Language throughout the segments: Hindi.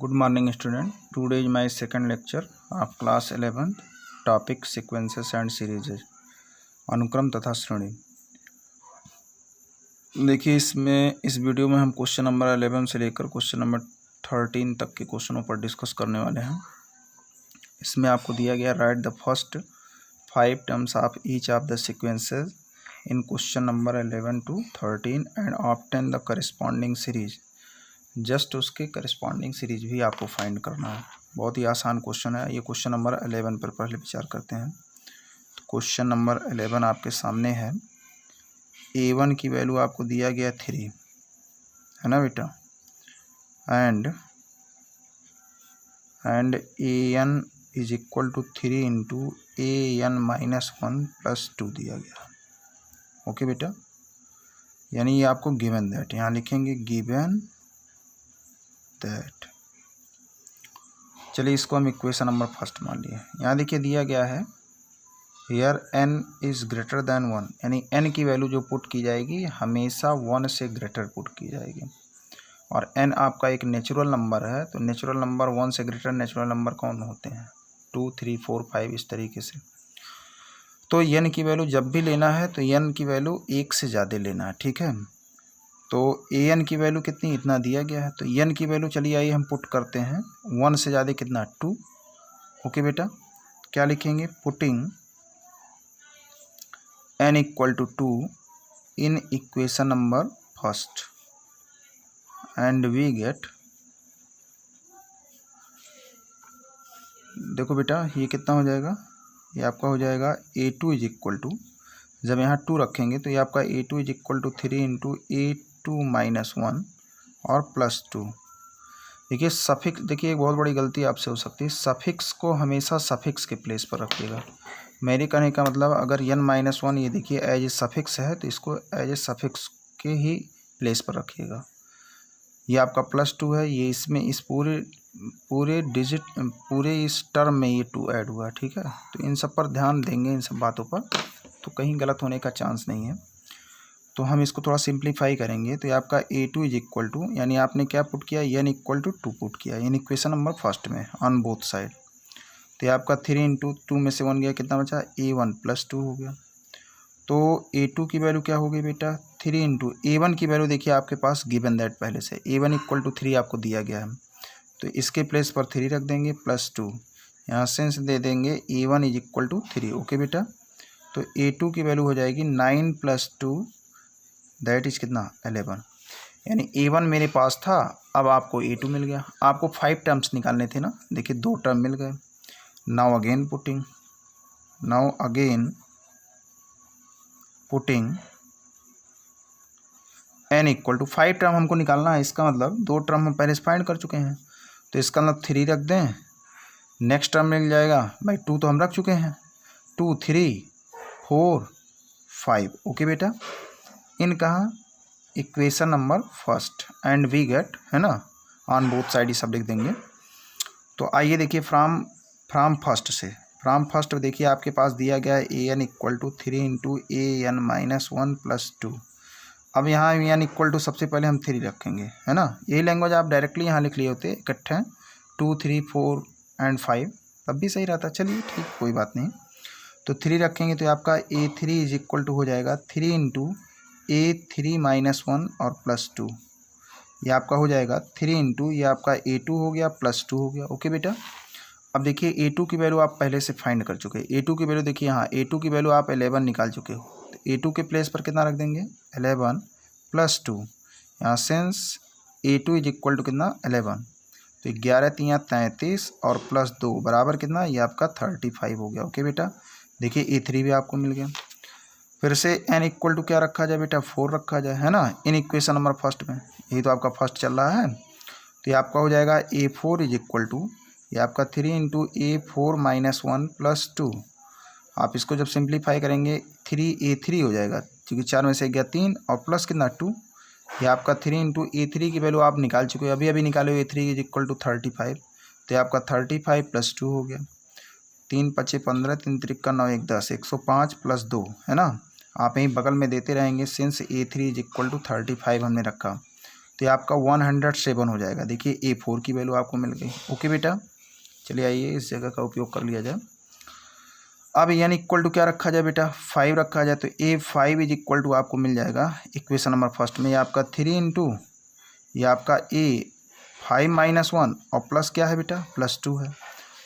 Good morning student. Today is my second lecture of class 11th. Topic sequences and series. अनुक्रम तथा श्रेणी। देखिए इस वीडियो में हम क्वेश्चन नंबर 11 से लेकर क्वेश्चन नंबर 13 तक के क्वेश्चनों पर डिस्कस करने वाले हैं। इसमें आपको दिया गया right the first 5 terms of each of the sequences in question number 11 to 13 and obtain the corresponding series. Just उसके करस्पॉन्डिंग सीरीज भी आपको फाइंड करना है। बहुत ही आसान क्वेश्चन है। ये क्वेश्चन नंबर 11 पर पहले विचार करते हैं। तो क्वेश्चन नंबर 11 आपके सामने है। A1 की वैल्यू आपको दिया गया 3 है ना बेटा, and AN is equal to 3 into AN-1 plus 2 दिया गया। ओके बेटा, यानी ये आपको गिवन दैट, यहाँ लिखेंगे गिवन दैट। चलिए इसको हम इक्वेशन नंबर फर्स्ट मान लिए। यहाँ देखिए दिया गया है here n is greater than 1, यानी n की वैल्यू जो पुट की जाएगी हमेशा 1 से ग्रेटर पुट की जाएगी। और n आपका एक नेचुरल नंबर है, तो नेचुरल नंबर 1 से ग्रेटर नेचुरल नंबर कौन होते हैं? 2, 3, 4, 5 इस तरीके से। तो n की वैल्यू जब भी लेना है तो n की वैल्यू 1 से ज़्यादा लेना है, ठीक है। तो an की वैल्यू कितनी, इतना दिया गया है। तो n की वैल्यू चलिए आइए हम पुट करते हैं 1 से ज़्यादा कितना, 2। ओके बेटा, क्या लिखेंगे? Putting n equal to 2 in equation number first and we get, देखो बेटा ये कितना हो जाएगा, ये आपका हो जाएगा A2 इज इक्वल टू, जब यहाँ 2 रखेंगे तो ये आपका A2 is equal to 3 into A2-1 और प्लस 2। देखिए सफिक्स, देखिए एक बहुत बड़ी गलती आपसे हो सकती है, सफिक्स को हमेशा सफिक्स के प्लेस पर रखिएगा। मेरे कहने का मतलब अगर n-1 ये देखिए एज ए सफिक्स है तो इसको एज ए सफिक्स के ही प्लेस पर रखिएगा। ये आपका प्लस 2 है, ये इसमें इस पूरे इस टर्म में ये 2 ऐड हुआ, ठीक है। तो इन सब पर ध्यान देंगे, इन सब बातों पर, तो कहीं गलत होने का चांस नहीं है। तो हम इसको थोड़ा सिंप्लीफाई करेंगे। तो ये आपका A2 इज इक्वल टू, यानी आपने क्या पुट किया, n इक्वल टू 2 पुट किया, यानी इक्वेशन नंबर फर्स्ट में ऑन बोथ साइड। तो ये आपका 3 इंटू 2 में से 1 गया, कितना बचा? A1 प्लस 2 हो गया। तो A2 की वैल्यू क्या हो गई बेटा? 3 इंटू A1 की वैल्यू देखिए आपके पास गिवन दैट पहले से A1 इक्वल टू 3 आपको दिया गया है, तो इसके प्लेस पर 3 रख देंगे प्लस 2, यहाँ सेंस दे देंगे A1 is equal to 3। Okay बेटा, तो A2 की वैल्यू हो जाएगी 9 प्लस 2 दैट इज कितना, 11। यानी A1 मेरे पास था, अब आपको A2 मिल गया। आपको 5 टर्म्स निकालने थे ना, देखिए 2 टर्म मिल गए। Now again putting n equal to 5 term हमको निकालना है, इसका मतलब 2 टर्म हम पहले से फाइंड कर चुके हैं, तो इसका मतलब 3 रख दें, नेक्स्ट टर्म मिल जाएगा भाई 2 तो हम रख चुके हैं, 2, 3, 4, 5। ओके बेटा, इन कहाँ, equation number first and we get, है ना, ऑन बोथ साइड ही सब लिख देंगे। तो आइए देखिए फ्रॉम फर्स्ट देखिए आपके पास दिया गया है AN equal to 3 into AN-1 plus 2। अब यहाँ AN इक्वल टू सबसे पहले हम 3 रखेंगे, है ना। यही लैंग्वेज आप डायरेक्टली यहाँ लिख लिए होते इकट्ठे 2, 3, 4 एंड 5, तब भी सही रहता। चलिए ठीक, कोई बात नहीं। तो 3 रखेंगे तो आपका A3 इज इक्वल टू हो जाएगा 3 इंटू A3-1 और प्लस 2, ये आपका हो जाएगा 3 इंटू, ये आपका A2 हो गया प्लस 2 हो गया। ओके बेटा, अब देखिए A2 की वैल्यू आप पहले से फाइंड कर चुके हैं। A2 की वैल्यू देखिए, यहाँ A2 की वैल्यू आप 11 निकाल चुके हो, तो A2 के प्लेस पर कितना रख देंगे, 11 प्लस 2, यहाँ sense A2 is equal to कितना, 11। तो 11 × 33 और प्लस 2 बराबर कितना, ये आपका 35 हो गया। ओके बेटा, देखिए A3 भी आपको मिल गया। फिर से n इक्वल टू क्या रखा जाए बेटा, 4 रखा जाए, है ना, इन इक्वेशन नंबर फर्स्ट में, यही तो आपका फर्स्ट चल रहा है। तो ये आपका हो जाएगा A4 इज इक्वल टू, ये आपका 3 इंटू A4-1 प्लस 2। आप इसको जब सिंप्लीफाई करेंगे 3A3 हो जाएगा, क्योंकि 4 में से गया 3 और प्लस कितना 2, ये आपका 3 इंटू A3 की वैल्यू आप निकाल चुके हो, अभी निकाले हो A3 इज इक्वल टू 35। तो ये आपका 35 प्लस 2 हो गया, 3 × 5 = 15, 3 × 3 = 9, 1 10, 105 प्लस 2, है ना। आप यहीं बगल में देते रहेंगे, since A3 is equal to 35 हमने रखा, तो ये आपका 107 हो जाएगा। देखिए A4 की वैल्यू आपको मिल गई। ओके बेटा, चलिए आइए इस जगह का उपयोग कर लिया जाए। अब n इक्वल टू क्या रखा जाए बेटा, 5 रखा जाए। तो A5 इज इक्वल टू आपको मिल जाएगा इक्वेशन नंबर फर्स्ट में, ये आपका 3 इंटू ये आपका A5 - 1 और प्लस क्या है बेटा, +2 है।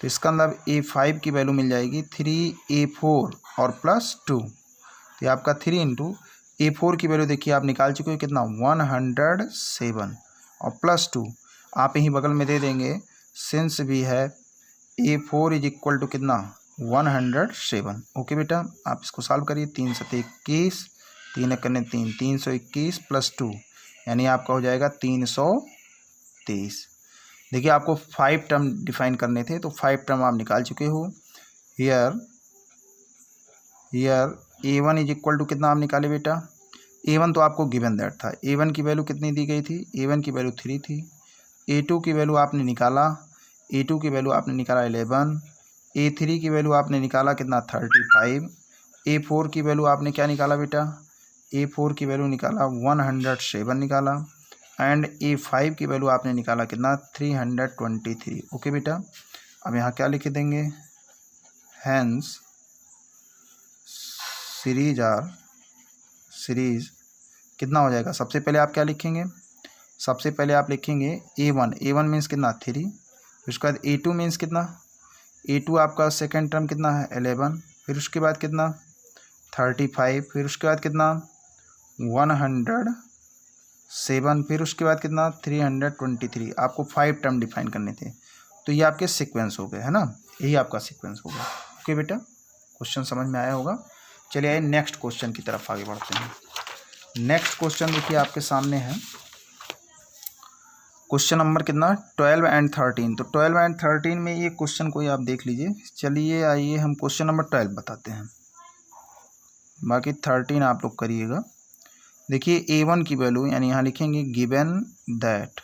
तो इसका मतलब A5 की वैल्यू मिल जाएगी 3A4 और +2। तो ये आपका 3 इंटू A4 की वैल्यू देखिए आप निकाल चुके हो कितना, 107 और +2 आप यहीं बगल में दे देंगे। सिंस भी है A4 इज इक्वल टू कितना, 107। ओके बेटा, आप इसको सॉल्व करिए। 3 × 7 = 21, 3 × 3 = 321 +2 यानी आपका हो जाएगा 323। देखिए आपको 5 टर्म डिफाइन करने थे, तो 5 टर्म आप निकाल चुके हो। Here A1 is equal to कितना आप निकाले बेटा, A1 तो आपको गिवन दैट था। A1 की वैल्यू कितनी दी गई थी, A1 की वैल्यू 3 थी। A2 की वैल्यू आपने निकाला, A2 की वैल्यू आपने निकाला 11। A3 की वैल्यू आपने निकाला कितना, 35। A4 की वैल्यू आपने क्या निकाला बेटा, A4 की वैल्यू निकाला 107 निकाला। एंड A5 की वैल्यू आपने निकाला कितना, 323। ओके बेटा, अब यहाँ क्या लिख देंगे, हैंस सीरीज कितना हो जाएगा। सबसे पहले आप क्या लिखेंगे, सबसे पहले आप लिखेंगे A1 मीन्स कितना, 3। उसके बाद A2 मीन्स कितना, A2 आपका सेकेंड टर्म कितना है, 11। फिर उसके बाद कितना, 35। फिर उसके बाद कितना, 107। फिर उसके बाद कितना, 323। आपको 5 टर्म डिफाइन करने थे, तो ये आपके सीक्वेंस हो गए, है ना, यही आपका सीक्वेंस होगा। ओके बेटा, क्वेश्चन समझ में आया होगा। चलिए आइए नेक्स्ट क्वेश्चन की तरफ आगे बढ़ते हैं। नेक्स्ट क्वेश्चन देखिए आपके सामने है, क्वेश्चन नंबर कितना, 12 और 13। तो 12 और 13 में ये क्वेश्चन कोई आप देख लीजिए। चलिए आइए हम क्वेश्चन नंबर 12 बताते हैं, बाकी 13 आप लोग करिएगा। देखिए A1 की वैल्यू यानी यहाँ लिखेंगे given that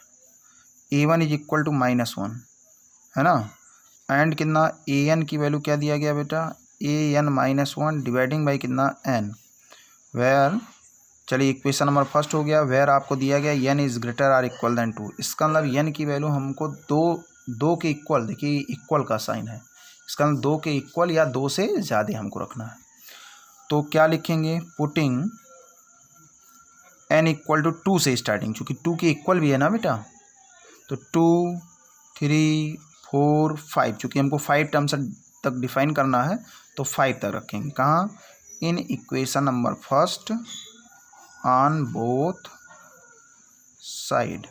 A1 is equal to -1, है ना। एंड कितना, AN की वैल्यू क्या दिया गया बेटा, AN -1 डिवाइडिंग बाई कितना, N। वेयर, चलिए इक्वेशन नंबर फर्स्ट हो गया। वेयर आपको दिया गया n is greater or equal than 2। इसका मतलब n की वैल्यू हमको दो के इक्वल, देखिए इक्वल का साइन है, इसका मतलब 2 के इक्वल या 2 से ज़्यादा हमको रखना है। तो क्या लिखेंगे, पुटिंग n इक्वल टू 2 से स्टार्टिंग, चूँकि 2 के इक्वल भी है ना बेटा, तो 2, 3, 4, 5, चूँकि हमको 5 टर्म्स तक डिफाइन करना है तो 5 तक रखेंगे। कहाँ, इन equation number first on both side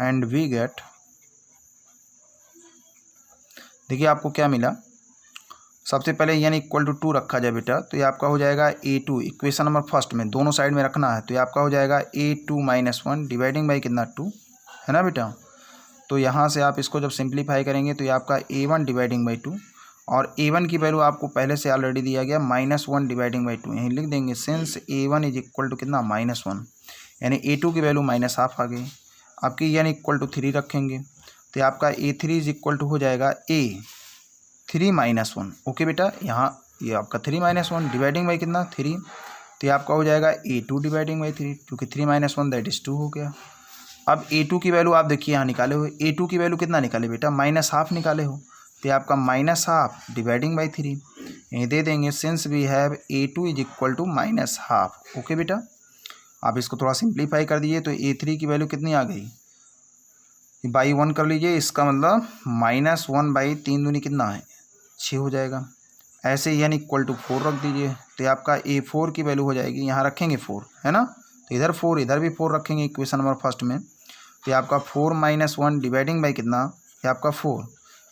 and we get, देखिए आपको क्या मिला। सबसे पहले n इक्वल टू 2 रखा जाए बेटा, तो ये आपका हो जाएगा A2, इक्वेशन नंबर फर्स्ट में दोनों साइड में रखना है, तो ये आपका हो जाएगा A2 - 1 डिवाइडिंग बाई कितना, 2, है ना बेटा। तो यहाँ से आप इसको जब सिंप्लीफाई करेंगे तो ये आपका A1 डिवाइडिंग बाई 2, और A1 की वैल्यू आपको पहले से ऑलरेडी दिया गया -1 डिवाइडिंग बाई 2, यहीं लिख देंगे। Since A1 is equal to कितना, -1, यानी A2 की वैल्यू -1/2 आ गई। आपकी n इक्वल टू 3 रखेंगे, तो ये आपका A3 इज इक्वल टू हो जाएगा A3 - 1। ओके बेटा, यहाँ ये आपका 3 - 1 डिवाइडिंग बाई कितना, 3, तो ये आपका हो जाएगा A2 डिवाइडिंग बाई 3, क्योंकि 3 - 1 दैट इज़ 2 हो गया। अब A2 की वैल्यू आप देखिए यहाँ निकाले हो, A2 की वैल्यू कितना निकाले बेटा, -1/2 निकाले हो, तो ये आपका -1/2 डिवाइडिंग बाई 3 ये दे देंगे। Since we have A2 is equal to -1/2। Okay बेटा, आप इसको थोड़ा सिंप्लीफाई कर दीजिए, तो A3 की वैल्यू कितनी आ गई, बाई 1 कर लीजिए, इसका मतलब -1/3 दूनी कितना है, 6 हो जाएगा। ऐसे n इक्वल टू 4 रख दीजिए, तो आपका A4 की वैल्यू हो जाएगी, यहाँ रखेंगे 4, है ना, तो इधर 4 इधर भी 4 रखेंगे इक्वेशन नंबर फर्स्ट में, तो आपका 4 - 1 डिवाइडिंग बाई कितना, ये आपका 4,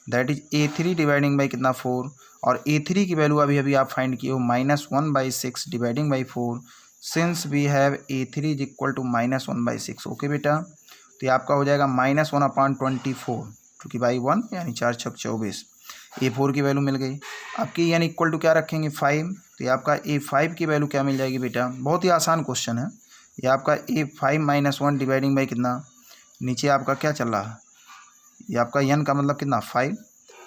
that is A3 dividing by कितना, 4, और A3 की वैल्यू अभी आप फाइंड किए हो -1/6 dividing by 4। Since we have A3 is equal to -1/6। Okay बेटा, तो ये आपका हो जाएगा -1/24, क्योंकि बाई 1 यानी 4 × 6 = 24। A4 की वैल्यू मिल गई। आपकी n इक्वल टू क्या रखेंगे, 5, तो ये आपका A5 की वैल्यू क्या मिल जाएगी बेटा, बहुत ही आसान क्वेश्चन है। ये आपका A5 - 1 डिवाइडिंग बाई कितना, नीचे आपका क्या चल रहा है, ये आपका n का मतलब कितना, 5,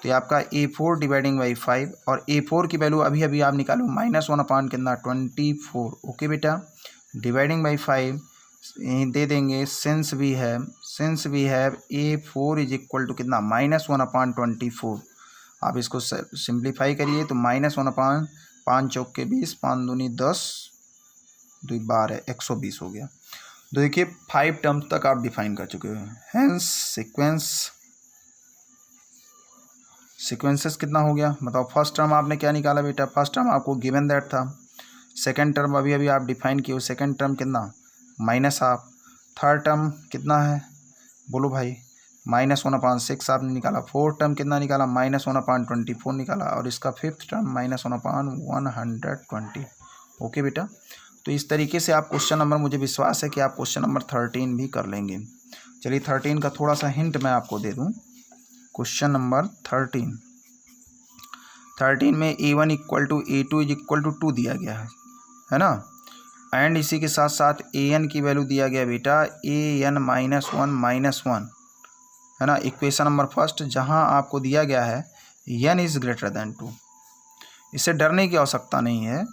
तो ये आपका A4 डिवाइडिंग बाई 5, और A4 की वैल्यू अभी आप निकालो -1 कितना, 24। ओके बेटा, डिवाइडिंग बाई 5, दे देंगे since we have A4 is equal to कितना -1/24। आप इसको सिंप्लीफाई करिए तो -1/5 चौक के 20, 5 दूनी 10, 2 12, 120 हो गया। तो देखिए 5 टर्म्स तक आप डिफाइन कर चुके हो। हेंस सीक्वेंसेस कितना हो गया बताओ। फर्स्ट टर्म आपने क्या निकाला बेटा, फर्स्ट टर्म आपको गिवन दैट था। सेकंड टर्म अभी अभी आप डिफाइन किए हो, सेकंड टर्म कितना -1/2। थर्ड टर्म कितना है बोलो भाई, -1/6 आपने निकाला। फोर्थ टर्म कितना निकाला, -1/24 निकाला। और इसका फिफ्थ टर्म -1/120। ओके बेटा, तो इस तरीके से आप क्वेश्चन नंबर, मुझे विश्वास है कि आप क्वेश्चन नंबर 13 भी कर लेंगे। चलिए 13 का थोड़ा सा हिंट मैं आपको दे दूं। क्वेश्चन नंबर 13 में A1 equal to A2 is equal to 2 दिया गया है ना। एंड इसी के साथ साथ AN की वैल्यू दिया गया बेटा AN -1 है ना। इक्वेशन नंबर फर्स्ट जहां आपको दिया गया है n इज ग्रेटर देन 2। इससे डरने की आवश्यकता नहीं है।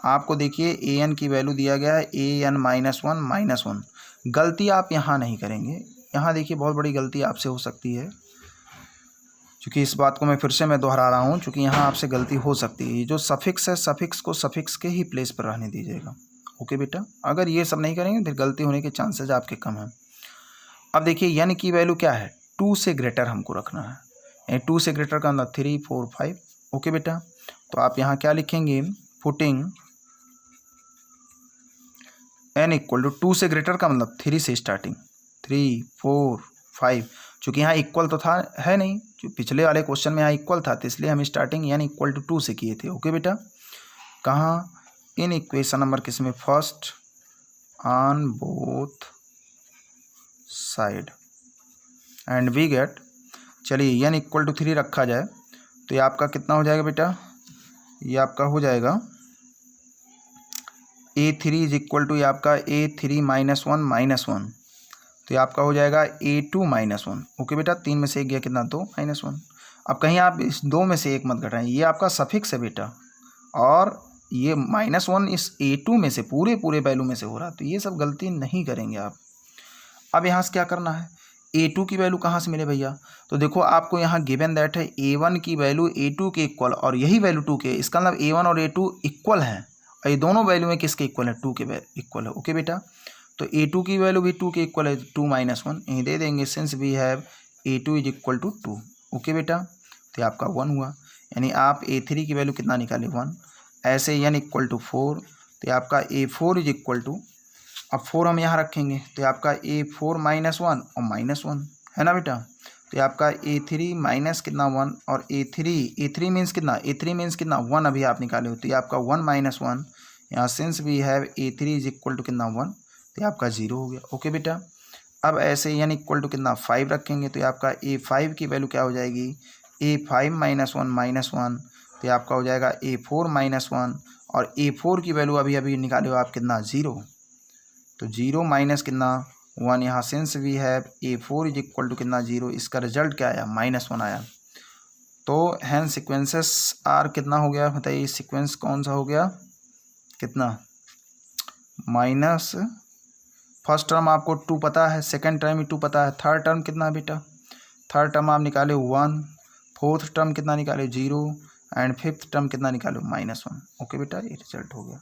आपको देखिए AN की वैल्यू दिया गया है AN -1। गलती आप यहाँ नहीं करेंगे। यहाँ देखिए बहुत बड़ी गलती आपसे हो सकती है, क्योंकि इस बात को मैं फिर से दोहरा रहा हूँ, क्योंकि यहाँ आपसे गलती हो सकती है। जो सफिक्स है, सफिक्स को सफिक्स के ही प्लेस पर रहने दीजिएगा। ओके बेटा, अगर ये सब नहीं करेंगे फिर गलती होने के चांसेस आपके कम हैं। अब देखिए n की वैल्यू क्या है, 2 से ग्रेटर हमको रखना है। 2 से ग्रेटर का मतलब 3, 4, 5। ओके बेटा, तो आप यहाँ क्या लिखेंगे, पुटिंग n इक्वल टू 2 से ग्रेटर का मतलब 3 से स्टार्टिंग, 3, 4, 5। चूँकि यहाँ इक्वल तो था है नहीं, जो पिछले वाले क्वेश्चन में यहाँ इक्वल था, तो इसलिए हम स्टार्टिंग n इक्वल टू 2 से किए थे। ओके बेटा, कहाँ इन इक्वेशन नंबर किस में, first on both side and we get, चलिए n इक्वल टू 3 रखा जाए तो ये आपका कितना हो जाएगा बेटा, ये आपका हो जाएगा A3 इज इक्वल टू, ये आपका A3 -1, तो ये आपका हो जाएगा A2 -1। ओके बेटा, 3 में से एक गया कितना, 2 -1। अब कहीं आप इस 2 में से एक मत घटाएं, ये आपका सफिक्स है बेटा, और ये -1 इस A2 में से पूरे वैल्यू में से हो रहा, तो ये सब गलती नहीं करेंगे आप। अब यहाँ से क्या करना है, A2 की वैल्यू कहाँ से मिले भैया, तो देखो आपको यहाँ गिवन दैट है A1 की वैल्यू A2 के इक्वल, और यही वैल्यू 2 के, इसका मतलब A1 और A2 इक्वल हैं, और ये दोनों वैल्यू में किसके इक्वल है, 2 के इक्वल है। ओके बेटा, तो A2 की वैल्यू भी 2 के इक्वल है, 2 -1 यहीं दे देंगे, since we have A2 is equal to 2। Okay बेटा, तो आपका 1 हुआ, यानी आप A3 की वैल्यू कितना निकाले, 1। ऐसे n इक्वल टू 4, तो आपका A4 इज इक्वल टू, अब 4 हम यहाँ रखेंगे तो आपका A4 -1 और -1 है ना बेटा, तो आपका A3 माइनस कितना 1, और A3 मीन्स कितना, A3 मीन्स कितना 1 अभी आप निकाले हो, तो ये आपका 1 -1 यहाँ, since we have A3 is equal to कितना 1, तो आपका 0 हो गया। ओके बेटा, अब ऐसे n इक्वल टू कितना 5 रखेंगे तो आपका A5 की वैल्यू क्या हो जाएगी, A5 -1, तो आपका हो जाएगा A4 -1, और A4 की वैल्यू अभी अभी निकाले हो आप कितना 0, तो 0 माइनस कितना 1, यहाँ since we have A4 is equal to कितना 0, इसका रिजल्ट क्या आया, -1 आया। तो हैंस सीक्वेंसेस आर कितना हो गया बताइए, सीक्वेंस कौन सा हो गया, कितना माइनस, फर्स्ट टर्म आपको 2 पता है, सेकंड टर्म भी 2 पता है, थर्ड टर्म कितना है बेटा, थर्ड टर्म आप निकाले 1, फोर्थ टर्म कितना निकाले 0, एंड फिफ्थ टर्म कितना निकालो -1। ओके बेटा, ये रिजल्ट हो गया।